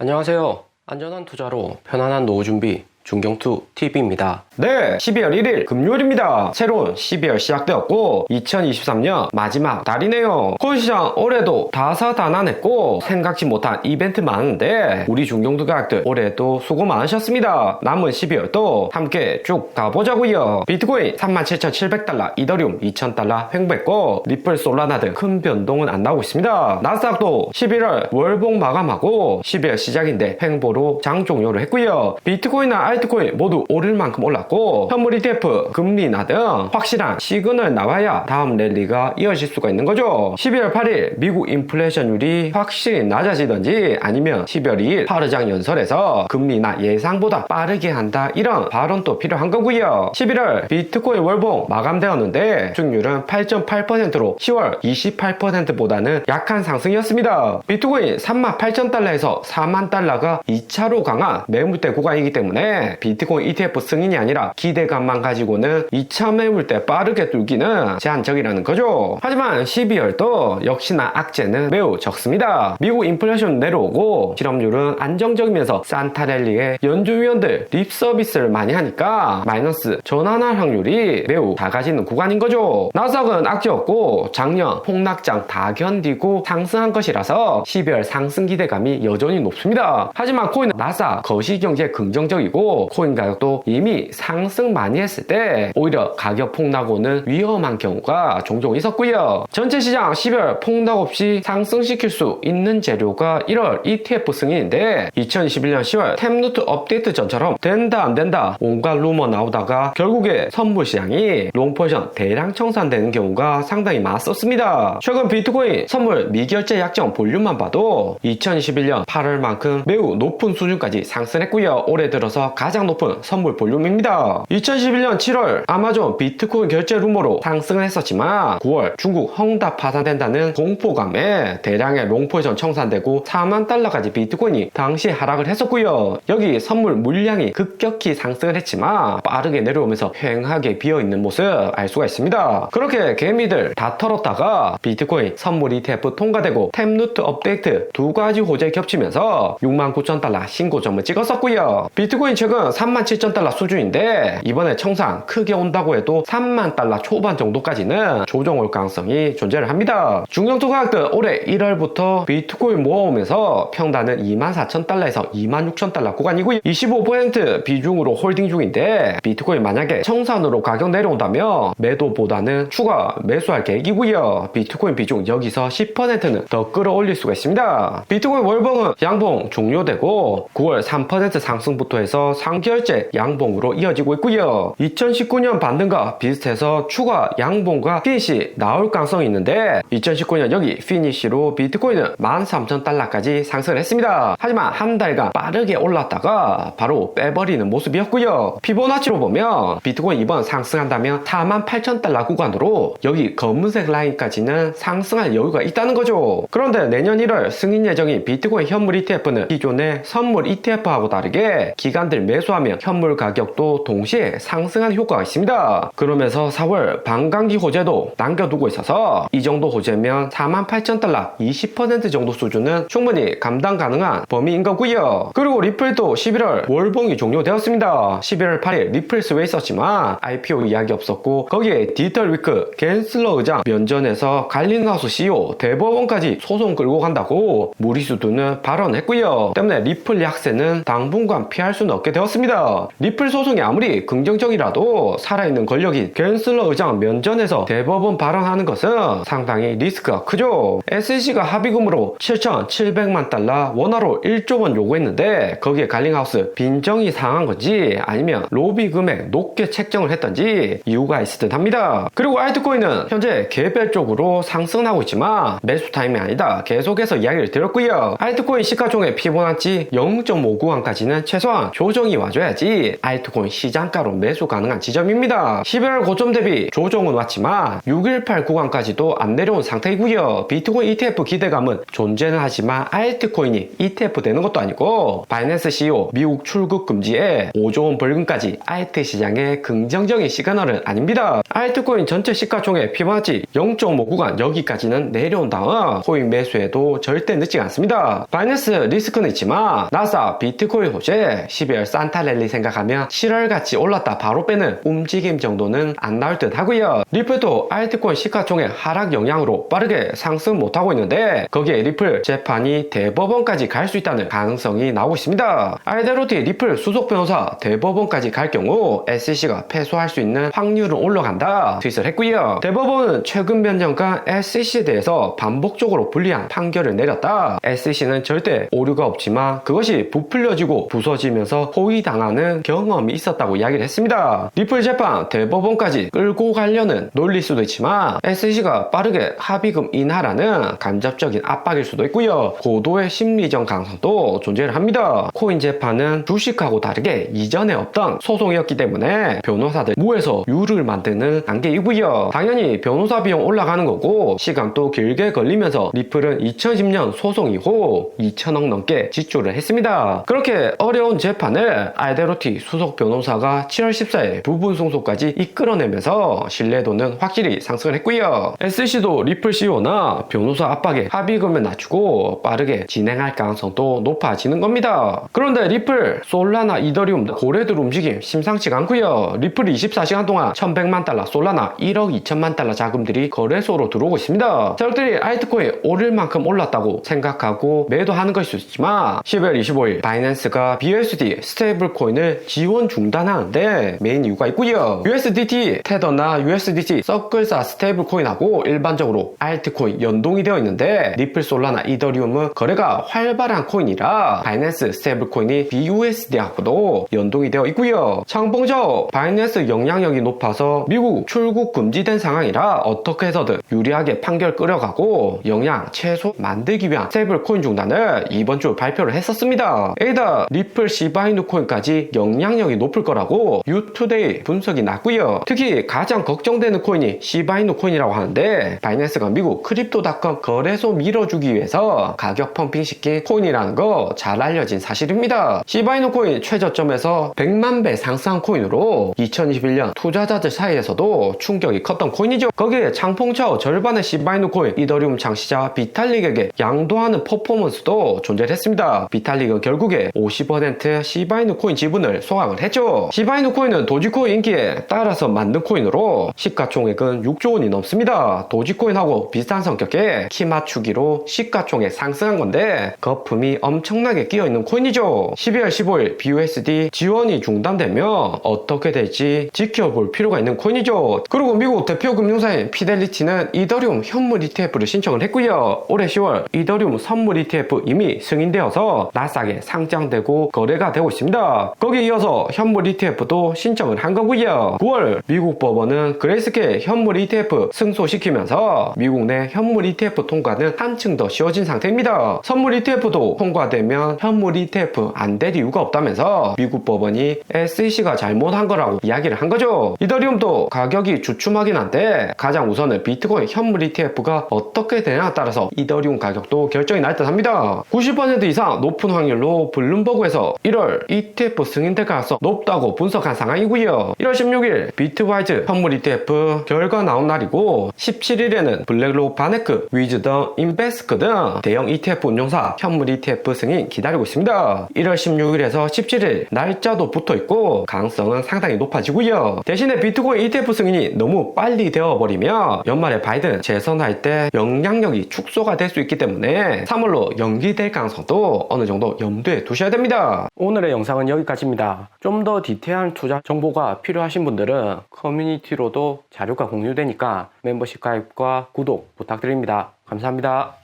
안녕하세요. 안전한 투자로 편안한 노후 준비 중경투 TV입니다. 네, 12월 1일 금요일입니다. 새로운 12월 시작되었고 2023년 마지막 달이네요. 코인시장 올해도 다사다난했고 생각지 못한 이벤트 많은데 우리 중경투 가족들 올해도 수고 많으셨습니다. 남은 12월도 함께 쭉 가보자고요. 비트코인 37,700달러, 이더리움 2,000달러 횡보했고 리플, 솔라나 등 큰 변동은 안 나오고 있습니다. 나스닥도 11월 월봉 마감하고 12월 시작인데 횡보로 장 종료를 했고요. 비트코인이나 알트코인 모두 오를 만큼 올랐고 현물 ETF, 금리나 등 확실한 시그널 나와야 다음 랠리가 이어질 수가 있는 거죠. 12월 8일 미국 인플레이션율이 확실히 낮아지든지 아니면 12월 2일 하루장 연설에서 금리나 예상보다 빠르게 한다 이런 발언도 필요한 거고요. 11월 비트코인 월봉 마감되었는데 수익률은 8.8%로 10월 28%보다는 약한 상승이었습니다. 비트코인 38,000달러에서 40,000달러가 2차로 강한 매물대 구간이기 때문에 비트코인 ETF 승인이 아니라 기대감만 가지고는 2차 매물대 빠르게 뚫기는 제한적이라는 거죠. 하지만 12월도 역시나 악재는 매우 적습니다. 미국 인플레이션 내려오고 실업률은 안정적이면서 산타랠리에 연준위원들 립 서비스를 많이 하니까 마이너스 전환할 확률이 매우 작아지는 구간인 거죠. 나스닥은 악재였고 작년 폭락장 다 견디고 상승한 것이라서 12월 상승 기대감이 여전히 높습니다. 하지만 코인 나스닥 거시경제 긍정적이고 코인 가격도 이미 상승 많이 했을 때 오히려 가격 폭락오는 위험한 경우가 종종 있었고요. 전체 시장 12월 폭락 없이 상승시킬 수 있는 재료가 1월 ETF 승인인데 2021년 10월 템루트 업데이트 전처럼 된다 안 된다 온갖 루머 나오다가 결국에 선물 시장이 롱포지션 대량 청산되는 경우가 상당히 많았었습니다. 최근 비트코인 선물 미결제 약정 볼륨만 봐도 2021년 8월만큼 매우 높은 수준까지 상승했고요. 올해 들어서 가장 높은 선물 볼륨입니다. 2011년 7월 아마존 비트코인 결제 루머로 상승을 했었지만 9월 중국 헝다 파산된다는 공포감에 대량의 롱포지션 청산되고 4만 달러까지 비트코인이 당시 하락을 했었고요. 여기 선물 물량이 급격히 상승을 했지만 빠르게 내려오면서 휑하게 비어있는 모습 알 수가 있습니다. 그렇게 개미들 다 털었다가 비트코인 선물 ETF 통과되고 템루트 업데이트 두 가지 호재 겹치면서 69,000달러 신고점을 찍었었고요. 비트코인 최근 37,000달러 수준인데 이번에 청산 크게 온다고 해도 3만 달러 초반 정도까지는 조정 올 가능성이 존재를 합니다. 중경투 가격들 올해 1월부터 비트코인 모아오면서 평단은 24,000달러에서 26,000달러 구간이고요. 25% 비중으로 홀딩 중인데 비트코인 만약에 청산으로 가격 내려온다면 매도보다는 추가 매수할 계획이고요. 비트코인 비중 여기서 10%는 더 끌어올릴 수가 있습니다. 비트코인 월봉은 양봉 종료되고 9월 3% 상승부터 해서 3개월째 양봉으로 이어지고 있고요. 2019년 반등과 비슷해서 추가 양봉과 피니시 나올 가능성이 있는데 2019년 여기 피니시로 비트코인은 13,000달러까지 상승을 했습니다. 하지만 한 달간 빠르게 올랐다가 바로 빼버리는 모습이었고요. 피보나치로 보면 비트코인 이번 상승한다면 48,000달러 구간으로 여기 검은색 라인까지는 상승할 여유가 있다는 거죠. 그런데 내년 1월 승인 예정인 비트코인 현물 ETF는 기존의 선물 ETF하고 다르게 기관들 매수하면 현물 가격도 동시에 상승하는 효과가 있습니다. 그러면서 4월 반감기 호재도 남겨두고 있어서 이 정도 호재면 48,000달러 20% 정도 수준은 충분히 감당 가능한 범위인 거고요. 그리고 리플도 11월 월봉이 종료되었습니다. 11월 8일 리플스 왜 있었지만 IPO 이야기 없었고 거기에 디지털 위크 겐슬러 의장 면전에서 갈린하우스 CEO 대법원까지 소송 끌고 간다고 무리수두는 발언했고요. 때문에 리플 약세는 당분간 피할 수는 없게 되었습니다. 리플 소송이 아무리 긍정적이라도 살아있는 권력이 겐슬러 의장 면전에서 대법원 발언하는 것은 상당히 리스크가 크죠. SEC가 합의금으로 7,700만 달러 원화로 1조 원 요구했는데 거기에 갈링하우스 빈정이 상한 건지 아니면 로비 금액 높게 책정을 했던지 이유가 있을 듯 합니다. 그리고 알트코인은 현재 개별적으로 상승하고 있지만 매수 타임이 아니다 계속해서 이야기를 드렸고요. 알트코인 시가총액 피보나치 0.5구간까지는 최소한 조정 조정이 와줘야지 알트코인 시장가로 매수 가능한 지점입니다. 11월 고점 대비 조정은 왔지만 618 구간까지도 안 내려온 상태이고요. 비트코인 ETF 기대감은 존재는 하지만 알트코인이 ETF 되는 것도 아니고 바이낸스 CEO 미국 출국 금지에 5조 원 벌금까지 알트 시장에 긍정적인 시그널은 아닙니다. 알트코인 전체 시가총액 피보나치 0.5 구간 여기까지는 내려온 다음 코인 매수에도 절대 늦지 않습니다. 바이낸스 리스크는 있지만 나스닥 비트코인 호재 12월 산타랠리 생각하면 7월같이 올랐다 바로 빼는 움직임 정도는 안 나올 듯 하고요. 리플도 알트코인 시가총액 하락 영향으로 빠르게 상승 못하고 있는데 거기에 리플 재판이 대법원까지 갈 수 있다는 가능성이 나오고 있습니다. 알데로티 리플 수석 변호사 대법원까지 갈 경우 SEC가 패소할 수 있는 확률은 올라간다 트윗을 했고요. 대법원은 최근 몇 년간 SEC에 대해서 반복적으로 불리한 판결을 내렸다. SEC는 절대 오류가 없지만 그것이 부풀려지고 부서지면서 호위당하는 경험이 있었다고 이야기를 했습니다. 리플 재판 대법원까지 끌고 가려는 논리일 수도 있지만 SEC가 빠르게 합의금 인하라는 간접적인 압박일 수도 있고요. 고도의 심리적 가능성도 존재를 합니다. 코인 재판은 주식하고 다르게 이전에 없던 소송이었기 때문에 변호사들 무에서 유를 만드는 단계이고요. 당연히 변호사 비용 올라가는 거고 시간도 길게 걸리면서 리플은 2010년 소송 이후 2천억 넘게 지출을 했습니다. 그렇게 어려운 재판을 알데로티 수석 변호사가 7월 14일 부분 승소까지 이끌어내면서 신뢰도는 확실히 상승을 했고요. SEC도 리플 CEO나 변호사 압박에 합의금을 낮추고 빠르게 진행할 가능성도 높아지는 겁니다. 그런데 리플, 솔라나, 이더리움 고래들 움직임 심상치가 않고요. 리플이 24시간 동안 1100만 달러, 솔라나 1억 2천만 달러 자금들이 거래소로 들어오고 있습니다. 세력들이 알트코인 오를 만큼 올랐다고 생각하고 매도하는 것일 수 있지만 12월 25일 바이낸스가 BUSD 스테이블 코인을 지원 중단하는데 메인 이유가 있고요. USDT 테더나 USDT 서클사 스테이블 코인하고 일반적으로 알트코인 연동이 되어 있는데 리플, 솔라나, 이더리움은 거래가 활발한 코인이라 바이낸스 스테이블 코인이 BUSD하고도 연동이 되어 있고요. 창봉저 바이낸스 영향력이 높아서 미국 출국 금지된 상황이라 어떻게 해서든 유리하게 판결 끌어가고 영향 최소 만들기 위한 스테이블 코인 중단을 이번 주 발표를 했었습니다. 에이다 리플 시바이누 코인까지 영향력이 높을 거라고 유투데이 분석이 났고요. 특히 가장 걱정되는 코인이 시바이누 코인이라고 하는데 바이낸스가 미국 크립토닷컴 거래소 밀어주기 위해서 가격 펌핑시킨 코인이라는 거 잘 알려진 사실입니다. 시바이누 코인 최저점에서 100만 배 상승한 코인으로 2021년 투자자들 사이에서도 충격이 컸던 코인이죠. 거기에 창풍차오 절반의 시바이누 코인 이더리움 창시자 비탈릭에게 양도하는 퍼포먼스도 존재를 했습니다. 비탈릭은 결국에 50% 시바이누 코인 지분을 소각을 했죠. 시바이누 코인은 도지코인 인기에 따라서 만든 코인으로 시가총액은 6조 원이 넘습니다. 도지코인하고 비슷한 성격의 키 맞추기로 시가총액 상승한 건데 거품이 엄청나게 끼어있는 코인이죠. 12월 15일 BUSD 지원이 중단되면 어떻게 될지 지켜볼 필요가 있는 코인이죠. 그리고 미국 대표 금융사인 피델리티는 이더리움 현물 ETF를 신청을 했고요. 올해 10월 이더리움 선물 ETF 이미 승인되어서 나스닥에 상장되고 거래가 되고 있습니다. 거기에 이어서 현물 ETF도 신청을 한 거고요. 9월 미국 법원은 그레이스케일 현물 ETF 승소시키면서 미국 내 현물 ETF 통과는 한층 더 쉬워진 상태입니다. 선물 ETF도 통과되면 현물 ETF 안 될 이유가 없다면서 미국 법원이 SEC가 잘못한 거라고 이야기를 한 거죠. 이더리움도 가격이 주춤하긴 한데 가장 우선은 비트코인 현물 ETF가 어떻게 되냐에 따라서 이더리움 가격도 결정이 날 듯 합니다. 90% 이상 높은 확률로 블룸버그에서 1월 ETF 승인될 가능성 높다고 분석한 상황이고요. 1월 16일 비트와이즈 현물 ETF 결과 나온 날이고 17일에는 블랙록 바네크, 위즈덤, 인베스크 등 대형 ETF 운용사 현물 ETF 승인 기다리고 있습니다. 1월 16일에서 17일 날짜도 붙어있고 가능성은 상당히 높아지고요. 대신에 비트코인 ETF 승인이 너무 빨리 되어버리면 연말에 바이든 재선할 때 영향력이 축소가 될 수 있기 때문에 3월로 연기될 가능성도 어느 정도 염두에 두셔야 됩니다. 오늘의 영상은 여기까지입니다. 좀 더 디테일한 투자 정보가 필요하신 분들은 커뮤니티로도 자료가 공유되니까 멤버십 가입과 구독 부탁드립니다. 감사합니다.